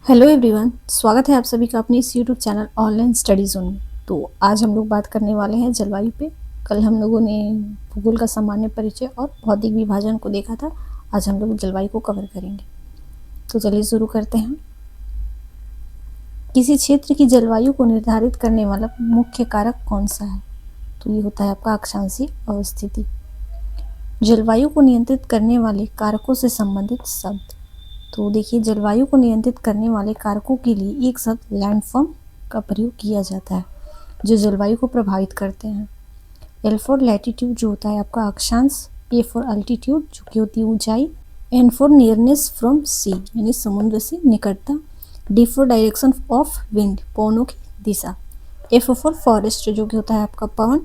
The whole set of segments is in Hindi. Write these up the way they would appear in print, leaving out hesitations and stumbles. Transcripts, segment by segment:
हेलो एवरीवन, स्वागत है आप सभी का अपने इस YouTube channel online study zone में। तो आज हम लोग बात करने वाले हैं जलवायु पे। कल हम लोगों ने भूगोल का सामान्य परिचय और भौतिक विभाजन को देखा था। आज हम लोग जलवायु को कवर करेंगे। तो चलिए शुरू करते हैं। किसी क्षेत्र की जलवायु को निर्धारित करने वाला मुख्य कारक कौन सा है? तो ये होता है आपका अक्षांशीय अवस्थिति। जलवायु को नियंत्रित करने वाले कारकों से संबंधित शब्द। तो देखिए, जलवायु को नियंत्रित करने वाले कारकों के लिए एक शब्द लैंडफॉर्म का प्रयोग किया जाता है जो जलवायु को प्रभावित करते हैं। एल फॉर लैटिट्यूड जो होता है आपका अक्षांश, ए फॉर अल्टीट्यूड जो कि होती है ऊंचाई, N for nearness from sea यानी समुद्र से निकटता, D for direction of wind पवनों की दिशा, एफ फॉर फॉरेस्ट जो कि होता है आपका पवन,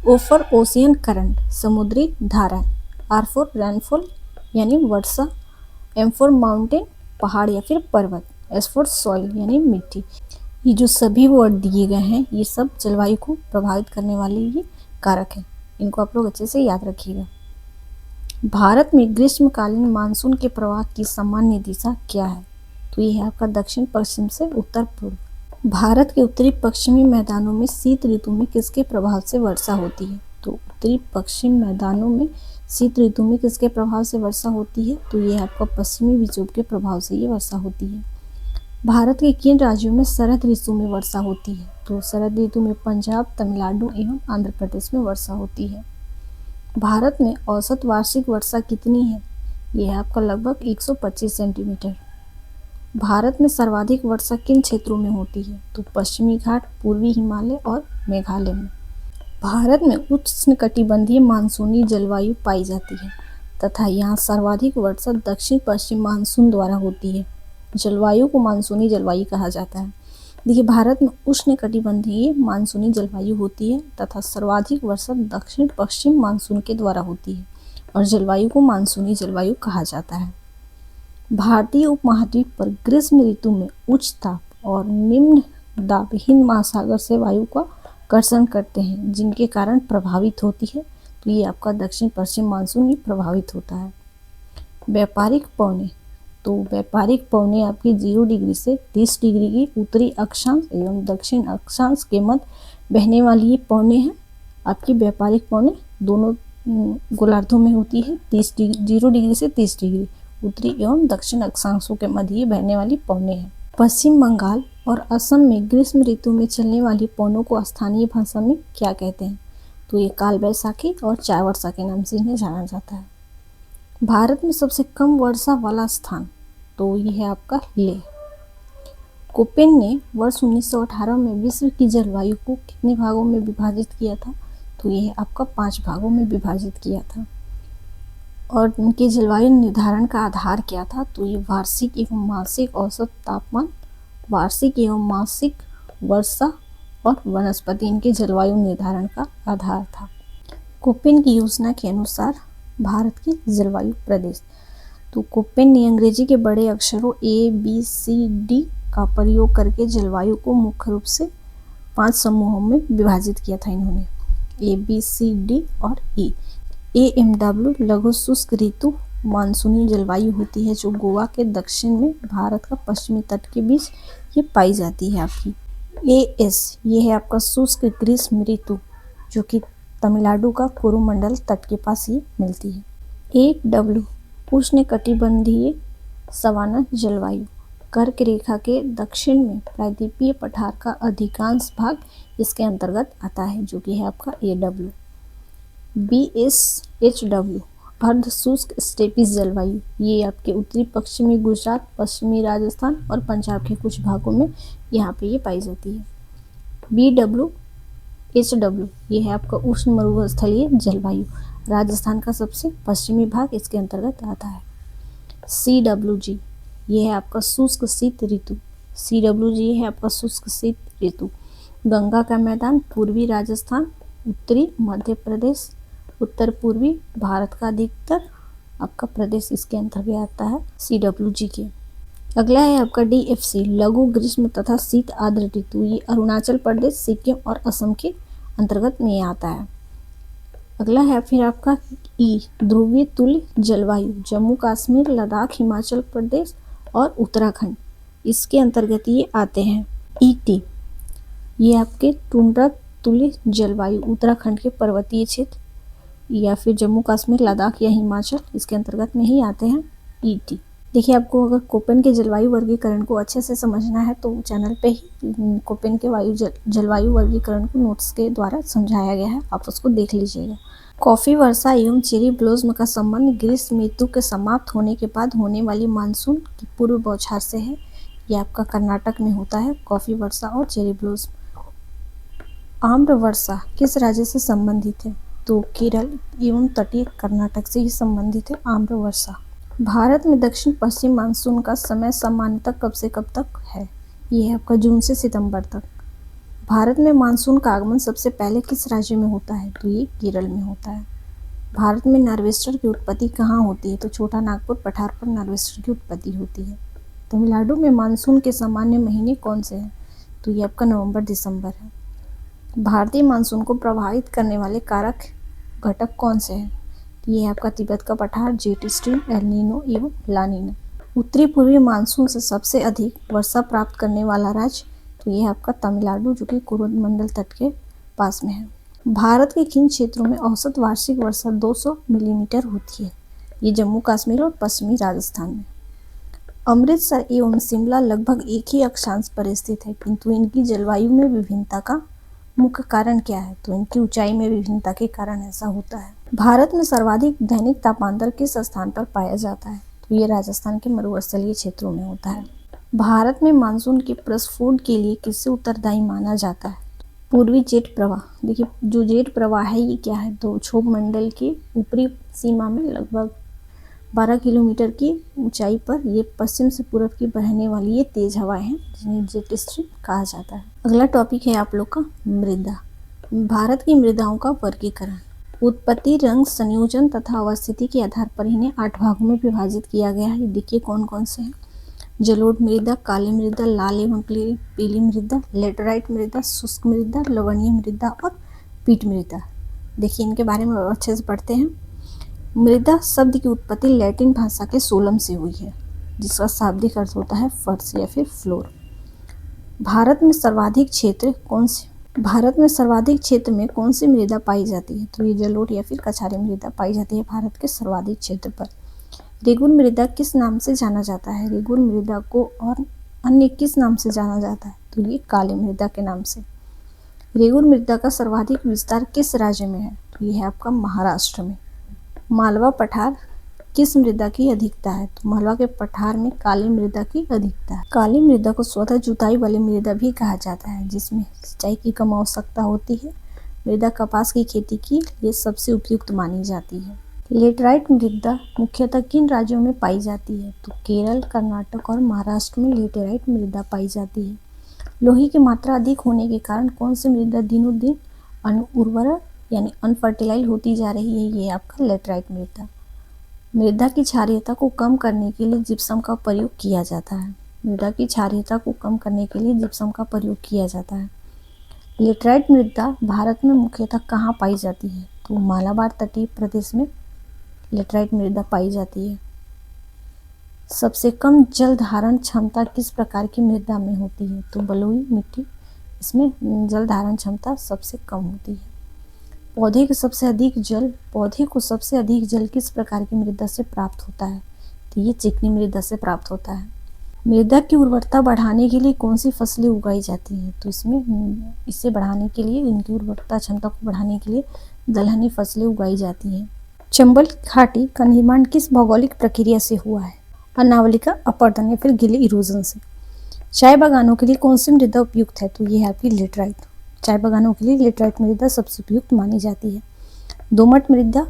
ओ फॉर ओशियन करंट समुद्री धारा, आर फॉर रेनफॉल यानी वर्षा, एम फॉर माउंटेन पहाड़ या फिर पर्वत, एस फॉर सॉइल यानी मिट्टी। ये जो सभी वर्ड दिए गए हैं ये सब जलवायु को प्रभावित करने वाले ये कारक हैं। इनको आप लोग अच्छे से याद रखिएगा। भारत में ग्रीष्मकालीन मानसून के प्रवाह की सामान्य दिशा क्या है? तो ये है आपका दक्षिण पश्चिम से उत्तर पूर्व। भारत के उत्तरी पश्चिमी मैदानों में शीत ऋतु में किसके प्रभाव से वर्षा होती है? तो उत्तरी पश्चिम मैदानों में शीत ऋतु में किसके प्रभाव से वर्षा होती है? तो ये आपका पश्चिमी विक्षोभ के प्रभाव से ये वर्षा होती है। भारत के किन राज्यों में शरद ऋतु में वर्षा होती है? तो शरद ऋतु में पंजाब, तमिलनाडु एवं आंध्र प्रदेश में वर्षा होती है। भारत में औसत वार्षिक वर्षा कितनी है? ये है आपका लगभग 125 सेंटीमीटर। भारत में सर्वाधिक वर्षा किन क्षेत्रों में होती है? तो पश्चिमी घाट, पूर्वी हिमालय और मेघालय में। भारत में उष्णकटिबंधीय मानसूनी जलवायु पाई जाती है तथा यहाँ सर्वाधिक वर्षा दक्षिण पश्चिम मानसून द्वारा होती है। जलवायु को मानसूनी जलवायु कहा जाता है। देखिए, भारत में उष्णकटिबंधीय मानसूनी जलवायु होती है तथा सर्वाधिक वर्षा दक्षिण पश्चिम मानसून के द्वारा होती है और जलवायु को मानसूनी जलवायु कहा जाता है। भारतीय उपमहाद्वीप पर ग्रीष्म ऋतु में उच्च ताप और निम्न दाब हिंद महासागर से वायु का कर्षण करते हैं जिनके कारण प्रभावित होती है। तो ये आपका दक्षिण पश्चिम मानसून ही प्रभावित होता है। व्यापारिक पौने, तो व्यापारिक पौने आपकी 0 डिग्री से 30 डिग्री की उत्तरी अक्षांश एवं दक्षिण अक्षांश के मध्य बहने वाली ये पौने हैं। आपकी व्यापारिक पौने दोनों गोलार्धों में होती है। 0 डिग्री से 30 डिग्री उत्तरी एवं दक्षिण अक्षांशों के मध्य बहने वाली पौने हैं। पश्चिम बंगाल और असम में ग्रीष्म ऋतु में चलने वाली पवनों को स्थानीय भाषा में क्या कहते हैं? तो ये काल बैसाखी और चाय वर्षा के नाम से इन्हें जाना जाता है। भारत में सबसे कम वर्षा वाला स्थान, तो ये है आपका लेह। कोपेन ने वर्ष 1918 में विश्व की जलवायु को कितने भागों में विभाजित किया था? तो ये है आपका 5 भागों में विभाजित किया था। और उनके जलवायु निर्धारण का आधार क्या था? तो ये वार्षिक एवं मासिक औसत तापमान, वार्षिक एवं मासिक वर्षा और वनस्पति इनके जलवायु निर्धारण का आधार था। कोपेन की योजना के अनुसार भारत के जलवायु प्रदेश, तो कोपेन ने अंग्रेजी के बड़े अक्षरों ABCD का प्रयोग करके जलवायु को मुख्य रूप से 5 समूहों में विभाजित किया था इन्होंने, ABCD और E। AMW लघु शुष्क ऋतु मानसूनी जलवायु होती है जो गोवा के दक्षिण में भारत का पश्चिमी तट के बीच ये पाई जाती है आपकी। AS ये है आपका शुष्क ग्रीष्म ऋतु जो कि तमिलनाडु का कोरोमंडल तट के पास ही मिलती है। AW उष्णकटिबंधीय सवाना जलवायु, कर्क रेखा के दक्षिण में प्रायद्वीपीय पठार का अधिकांश भाग इसके अंतर्गत आता है जो कि है आपका AW। BSHW अर्ध शुष्क स्टेपीज जलवायु, ये आपके उत्तरी पश्चिमी गुजरात, पश्चिमी राजस्थान और पंजाब के कुछ भागों में यहाँ पे ये पाई जाती है। BWHW ये है आपका उष्ण मरुस्थलीय जलवायु, राजस्थान का सबसे पश्चिमी भाग इसके अंतर्गत आता है। CWG ये है आपका शुष्क शीत ऋतु, CWG ये है आपका शुष्क शीत ऋतु, गंगा का मैदान, पूर्वी राजस्थान, उत्तरी मध्य प्रदेश, उत्तर पूर्वी भारत का अधिकतर आपका प्रदेश इसके अंतर्गत आता है CWG के। अगला है आपका DFC लघु ग्रीष्म तथा शीत आर्द्र ऋतु, ये अरुणाचल प्रदेश, सिक्किम और असम के अंतर्गत में आता है। अगला है फिर आपका E ध्रुवीय तुल्य जलवायु, जम्मू कश्मीर, लद्दाख, हिमाचल प्रदेश और उत्तराखंड इसके अंतर्गत ये आते हैं। ईटी, ये आपके टुंड्रा तुल्य जलवायु, उत्तराखंड के पर्वतीय क्षेत्र या फिर जम्मू कश्मीर, लद्दाख या हिमाचल, इसके अंतर्गत में ही आते हैं ईटी। देखिए, आपको अगर कोपेन के जलवायु वर्गीकरण को अच्छे से समझना है तो चैनल पे ही कोपेन के जलवायु वर्गीकरण को नोट्स के द्वारा समझाया गया है, आप उसको देख लीजिएगा। कॉफी वर्षा एवं चेरी ब्लॉसम का संबंध ग्रीष्म ऋतु के समाप्त होने के बाद होने वाली मानसून की पूर्व बौछार से है। ये आपका कर्नाटक में होता है, कॉफी वर्षा और चेरी ब्लॉसम। आम्र वर्षा किस राज्य से संबंधित है? तो केरल एवं तटीय कर्नाटक से ही संबंधित है आम्र वर्षा। भारत में दक्षिण पश्चिम मानसून का समय सामान्यतः कब से कब तक है? ये है आपका जून से सितंबर तक। भारत में मानसून का आगमन सबसे पहले किस राज्य में होता है? तो ये केरल में होता है। भारत में नार्वेस्टर की उत्पत्ति कहाँ होती है? तो छोटा नागपुर पठार पर नार्वेस्टर की उत्पत्ति होती है। तमिलनाडु में मानसून के सामान्य महीने कौन से हैं? तो ये आपका नवंबर दिसंबर है। भारतीय मानसून को प्रभावित करने वाले कारक घटक कौन से हैं? ये है आपका तिब्बत का पठार, जेट स्ट्रीम, एल नीनो एवं ला नीना। उत्तरी पूर्वी मानसून से सबसे अधिक वर्षा प्राप्त करने वाला राज्य, तो ये है आपका तमिलनाडु, जो कि कोरोमंडल तट के पास में है। भारत के किन क्षेत्रों में औसत वार्षिक वर्षा 200 मिलीमीटर होती है? ये जम्मू कश्मीर और पश्चिमी राजस्थान में। अमृतसर एवं शिमला लगभग एक ही अक्षांश पर स्थित है, किंतु इनकी जलवायु में विभिन्नता का मुख्य कारण क्या है? तो इनकी ऊंचाई में विभिन्नता के कारण ऐसा होता है। भारत में सर्वाधिक दैनिक तापांतर किस स्थान पर पाया जाता है? तो ये राजस्थान के मरुस्थलीय क्षेत्रों में होता है। भारत में मानसून के प्रस्फोट के लिए किससे उत्तरदायी माना जाता है? पूर्वी जेट प्रवाह। देखिए, जो जेट प्रवाह है ये क्या है? तो क्षोभ मंडल की ऊपरी सीमा में लगभग 12 किलोमीटर की ऊंचाई पर ये पश्चिम से पूर्व की बहने वाली ये तेज हवाएं हैं, जिन्हें जेट स्ट्रीम कहा जाता है। अगला टॉपिक है आप लोग का मृदा। भारत की मृदाओं का वर्गीकरण। उत्पत्ति, रंग, संयोजन तथा अवस्थिति के आधार पर इन्हें 8 भागों में विभाजित किया गया है। देखिए कौन कौन से हैं। जलोढ़ मृदा, काली मृदा, लाल एवं पीली मृदा, लेटराइट मृदा, शुष्क मृदा, लवणीय मृदा और पीट मृदा। देखिए इनके बारे में और अच्छे से पढ़ते हैं। मृदा शब्द की उत्पत्ति लैटिन भाषा के सोलम से हुई है, जिसका शाब्दिक अर्थ होता है फर्श या फिर फ्लोर। भारत में सर्वाधिक क्षेत्र में कौन सी मृदा पाई जाती है? तो ये जलोढ़ या फिर कछारी मृदा पाई जाती है भारत के सर्वाधिक क्षेत्र पर। रेगुन मृदा किस नाम से जाना जाता है? रेगुन मृदा को और अन्य किस नाम से जाना जाता है? तो ये काली मृदा के नाम से। रेगुन मृदा का सर्वाधिक विस्तार किस राज्य में है? तो ये है आपका महाराष्ट्र में। मालवा पठार किस मृदा की अधिकता है? तो मालवा के पठार में काली मृदा की अधिकता है। काली मृदा को स्वतः जुताई वाली मृदा भी कहा जाता है, जिसमें सिंचाई की कम आवश्यकता होती है। मृदा कपास की खेती की लिए सबसे उपयुक्त मानी जाती है। लेटराइट मृदा मुख्यतः किन राज्यों में पाई जाती है? तो केरल, कर्नाटक और महाराष्ट्र में लेटराइट मृदा पाई जाती है। लोहे की मात्रा अधिक होने के कारण कौन सी मृदा दिनों दिन अनुर्वरा यानी अनफर्टिलाइज होती जा रही है? ये आपका लेटराइट मृदा। मृदा की क्षारीयता को कम करने के लिए जिप्सम का प्रयोग किया जाता है। मृदा की क्षारीयता को कम करने के लिए जिप्सम का प्रयोग किया जाता है। लेटराइट मृदा भारत में मुख्यतः कहाँ पाई जाती है? तो मालाबार तटीय प्रदेश में लेटराइट मृदा पाई जाती है। सबसे कम जल धारण क्षमता किस प्रकार की मृदा में होती है? तो बलुई मिट्टी, इसमें जल धारण क्षमता सबसे कम होती है। पौधे को सबसे अधिक जल किस प्रकार की मृदा से प्राप्त होता है? तो ये चिकनी मृदा से प्राप्त होता है। मृदा की उर्वरता बढ़ाने के लिए कौन सी फसलें उगाई जाती हैं? तो इसे बढ़ाने के लिए, इनकी उर्वरता क्षमता को बढ़ाने के लिए दलहनी फसलें उगाई जाती हैं। चंबल घाटी का निर्माण किस भौगोलिक प्रक्रिया से हुआ है? अनावलिका अपरदन या फिर गिले इरोजन से। चाय बागानों के लिए कौन सी मृदा उपयुक्त है? तो ये है आपकी लेटराइट। चाय बागानों के लिए लेटराइट मृदा सबसे उपयुक्त मानी जाती है। दोमट मृदा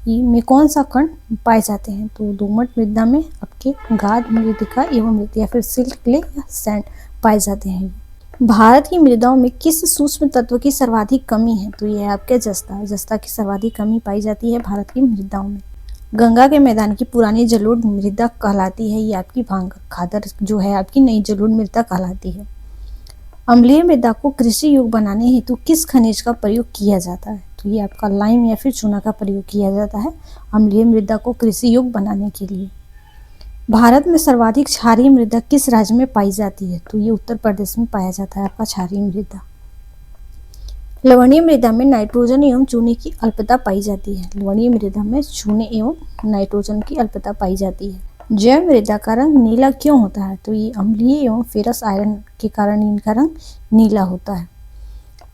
में कौन सा कण पाए जाते हैं? तो दोमट मृदा में आपके गाद, मृतिका एवं मृत या फिर सिल्ट, क्ले या सैंड पाए जाते हैं। भारत की मृदाओं में किस सूक्ष्म तत्व की सर्वाधिक कमी है? तो यह है आपके जस्ता की सर्वाधिक कमी पाई जाती है भारत की मृदाओं में। गंगा के मैदान की पुरानी जलोढ़ मृदा कहलाती है, ये आपकी भांग खादर जो है आपकी नई जलोढ़ मृदा कहलाती है। अम्लीय मृदा को कृषि योग्य बनाने हेतु किस खनिज का प्रयोग किया जाता है? तो ये आपका लाइम या फिर चूना का प्रयोग किया जाता है अम्लीय मृदा को कृषि योग्य बनाने के लिए। भारत में सर्वाधिक क्षारीय मृदा किस राज्य में पाई जाती है? तो ये उत्तर प्रदेश में पाया जाता है आपका क्षारीय मृदा। लवणीय मृदा में नाइट्रोजन एवं चूने की अल्पता पाई जाती है। लवणीय मृदा में चूने एवं नाइट्रोजन की अल्पता पाई जाती है। जैव मृदा का रंग नीला क्यों होता है? तो ये अम्लीय एवं फेरस आयरन के कारण इनका रंग नीला होता है।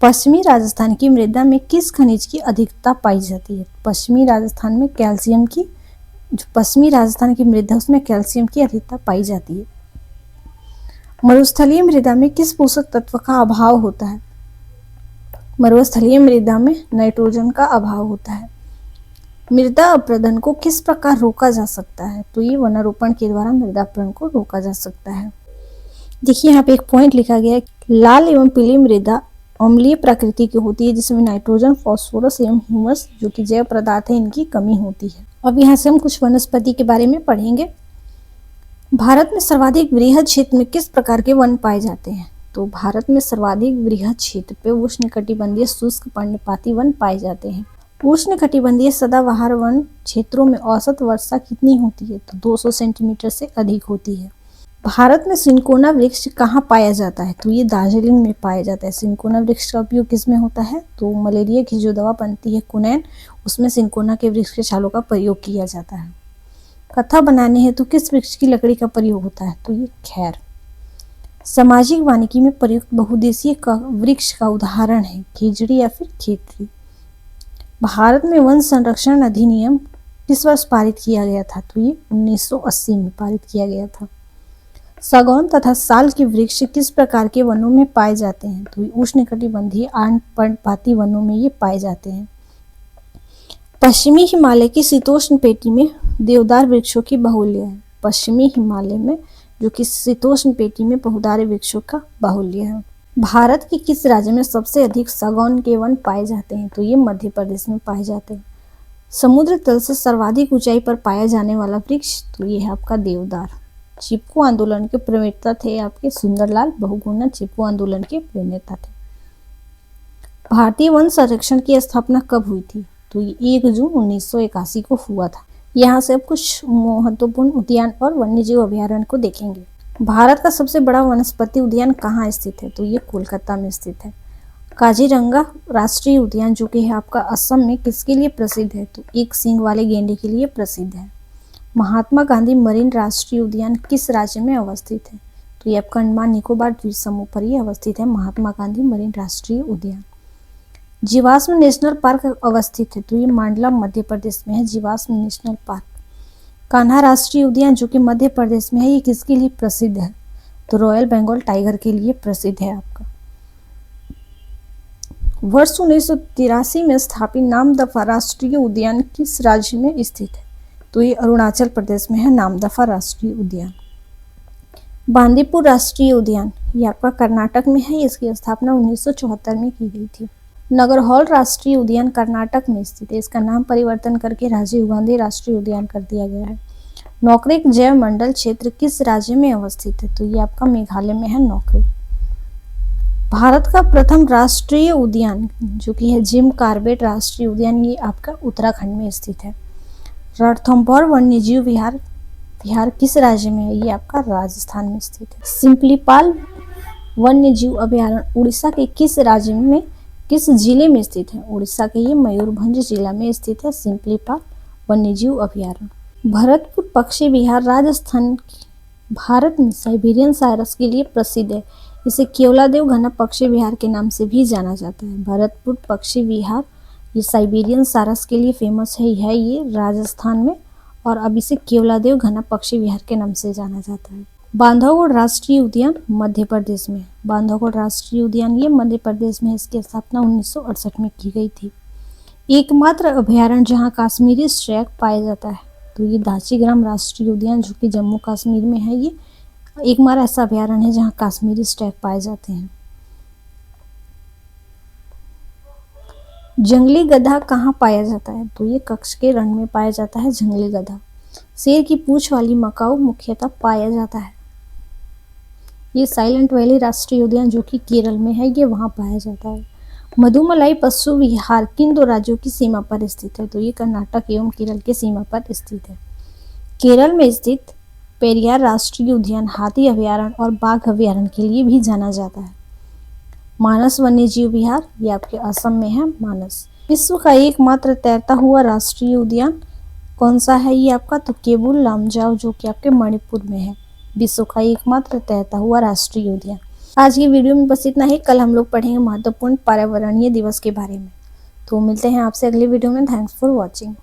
पश्चिमी राजस्थान की मृदा में किस खनिज की अधिकता पाई जाती है? पश्चिमी राजस्थान में कैल्शियम की, जो पश्चिमी राजस्थान की मृदा उसमें कैल्शियम की अधिकता पाई जाती है। मरुस्थलीय मृदा में किस पोषक तत्व का अभाव होता है? मरुस्थलीय मृदा में नाइट्रोजन का अभाव होता है। मृदा अपरदन को किस प्रकार रोका जा सकता है? तो ये वनारोपण के द्वारा मृदा अपरदन को रोका जा सकता है। देखिए यहाँ पे एक पॉइंट लिखा गया है, लाल एवं पीली मृदा अम्लीय प्रकृति की होती है, जिसमें नाइट्रोजन, फास्फोरस एवं ह्यूमस जो कि जैव पदार्थ है इनकी कमी होती है। अब यहाँ से हम कुछ वनस्पति के बारे में पढ़ेंगे। भारत में सर्वाधिक वृहद क्षेत्र में किस प्रकार के वन पाए जाते हैं? तो भारत में सर्वाधिक वृहद क्षेत्र पे उष्णकटिबंधीय शुष्क पर्णपाती वन पाए जाते हैं। उष्णकटिबंधीय सदाबहार वन क्षेत्रों में औसत वर्षा कितनी होती है? तो 200 सेंटीमीटर से अधिक होती है। भारत में सिनकोना वृक्ष कहाँ पाया जाता है? तो ये दार्जिलिंग में पाया जाता है। सिनकोना वृक्ष का उपयोग किस में होता है? तो मलेरिया की जो दवा बनती है कुनैन, उसमें सिनकोना के वृक्ष के छालों का प्रयोग किया जाता है। कथा बनाने हेतु किस वृक्ष की लकड़ी का प्रयोग होता है? तो ये खैर। सामाजिक वानिकी में प्रयुक्त बहुउद्देशीय वृक्ष का उदाहरण है खिजड़ी या फिर खेतरी। भारत में वन संरक्षण अधिनियम किस वर्ष पारित किया गया था? तो ये 1980 में पारित किया गया था। सागौन तथा साल के वृक्ष किस प्रकार के वनों में पाए जाते हैं? तो उष्णकटिबंधीय पर्णपाती वनों में ये पाए जाते हैं। पश्चिमी हिमालय की शीतोष्ण पेटी में देवदार वृक्षों की बाहुल्य है। पश्चिमी हिमालय में जो कि शीतोष्ण पेटी में बहुदार वृक्षों का बाहुल्य है। भारत के किस राज्य में सबसे अधिक सागौन के वन पाए जाते हैं? तो ये मध्य प्रदेश में पाए जाते हैं। समुद्र तल से सर्वाधिक ऊंचाई पर पाया जाने वाला वृक्ष, तो ये है आपका देवदार। चिपको आंदोलन के प्रणेता थे आपके सुंदरलाल बहुगुणा, चिपको आंदोलन के प्रणेता थे। भारतीय वन संरक्षण की स्थापना कब हुई थी? तो ये 1 जून 1981 को हुआ था। यहाँ से अब कुछ महत्वपूर्ण उद्यान और वन्यजीव अभयारण्य को देखेंगे। भारत का सबसे बड़ा वनस्पति उद्यान कहाँ स्थित है? तो ये कोलकाता में स्थित है। काजीरंगा राष्ट्रीय उद्यान जो कि है आपका असम में किसके लिए प्रसिद्ध है? तो एक सींग वाले गेंडे के लिए प्रसिद्ध है। महात्मा गांधी मरीन राष्ट्रीय उद्यान किस राज्य में अवस्थित है? तो ये आपका अंडमान निकोबार द्वीप समूह पर ही अवस्थित है महात्मा गांधी मरीन राष्ट्रीय उद्यान। जीवाश्म नेशनल पार्क अवस्थित है, तो ये मांडला मध्य प्रदेश में है जीवाश्म नेशनल पार्क। कान्हा राष्ट्रीय उद्यान जो कि मध्य प्रदेश में है, ये किसके लिए प्रसिद्ध है? तो रॉयल बंगाल टाइगर के लिए प्रसिद्ध है आपका। वर्ष 1983 में स्थापित नामदफा राष्ट्रीय उद्यान किस राज्य में स्थित है? तो ये अरुणाचल प्रदेश में है नामदफा राष्ट्रीय उद्यान। बांदीपुर राष्ट्रीय उद्यान ये आपका कर्नाटक में है, इसकी स्थापना 1974 में की गई थी। नगरहौल राष्ट्रीय उद्यान कर्नाटक में स्थित है, इसका नाम परिवर्तन करके राजीव गांधी राष्ट्रीय उद्यान कर दिया गया है। नौकरेक जैव मंडल क्षेत्र किस राज्य में अवस्थित है? तो ये आपका मेघालय में है नौकरेक। भारत का प्रथम राष्ट्रीय उद्यान जो कि है जिम कार्बेट राष्ट्रीय उद्यान, ये आपका उत्तराखंड में स्थित है। रणथंभौर वन्यजीव विहार किस राज्य में है? ये आपका राजस्थान में स्थित है। सिंपलीपाल वन्यजीव अभयारण्य उड़ीसा के किस राज्य में, किस जिले में स्थित है? उड़ीसा के ये मयूरभंज जिला में स्थित है सिंपलीपाल वन्यजीव अभयारण्य। भरतपुर पक्षी विहार राजस्थान भारत में साइबेरियन सारस के लिए प्रसिद्ध है, इसे केवलादेव घना पक्षी विहार के नाम से भी जाना जाता है। भरतपुर पक्षी विहार ये साइबेरियन सारस के लिए फेमस है ये राजस्थान में, और अब इसे केवलादेव घना पक्षी विहार के नाम से जाना जाता है। बांधवगढ़ राष्ट्रीय उद्यान मध्य प्रदेश में, बांधवगढ़ राष्ट्रीय उद्यान ये मध्य प्रदेश में, इसकी स्थापना 1968 में की गई थी। एकमात्र अभयारण्य जहाँ कश्मीरी स्ट्रैक पाया जाता है, तो ये दाचीग्राम राष्ट्रीय उद्यान जो कि जम्मू कश्मीर में है, ये एकमात्र ऐसा अभयारण्य है जहाँ कश्मीरी स्ट्रैक पाए जाते हैं। जंगली गधा कहाँ पाया जाता है? तो ये कच्छ के रण में पाया जाता है जंगली गधा। शेर की पूंछ वाली मकाऊ मुख्यतः पाया जाता है, ये साइलेंट वैली राष्ट्रीय उद्यान जो कि केरल में है, ये वहाँ पाया जाता है। मधुमलाई पशु विहार किन 2 राज्यों की सीमा पर स्थित है? तो ये कर्नाटक एवं केरल के सीमा पर स्थित है। केरल में स्थित पेरियार राष्ट्रीय उद्यान हाथी अभयारण्य और बाघ अभयारण्य के लिए भी जाना जाता है। मानस वन्यजीव विहार, ये आपके असम में है मानस। विश्व का एकमात्र तैरता हुआ राष्ट्रीय उद्यान कौन सा है? ये आपका तो केबुल लामजाओ, जो कि आपके मणिपुर में है, विश्व का एकमात्र तैरता हुआ राष्ट्रीय उद्यान। आज की वीडियो में बस इतना ही। कल हम लोग पढ़ेंगे महत्वपूर्ण पर्यावरणीय दिवस के बारे में। तो मिलते हैं आपसे अगली वीडियो में। Thanks for watching.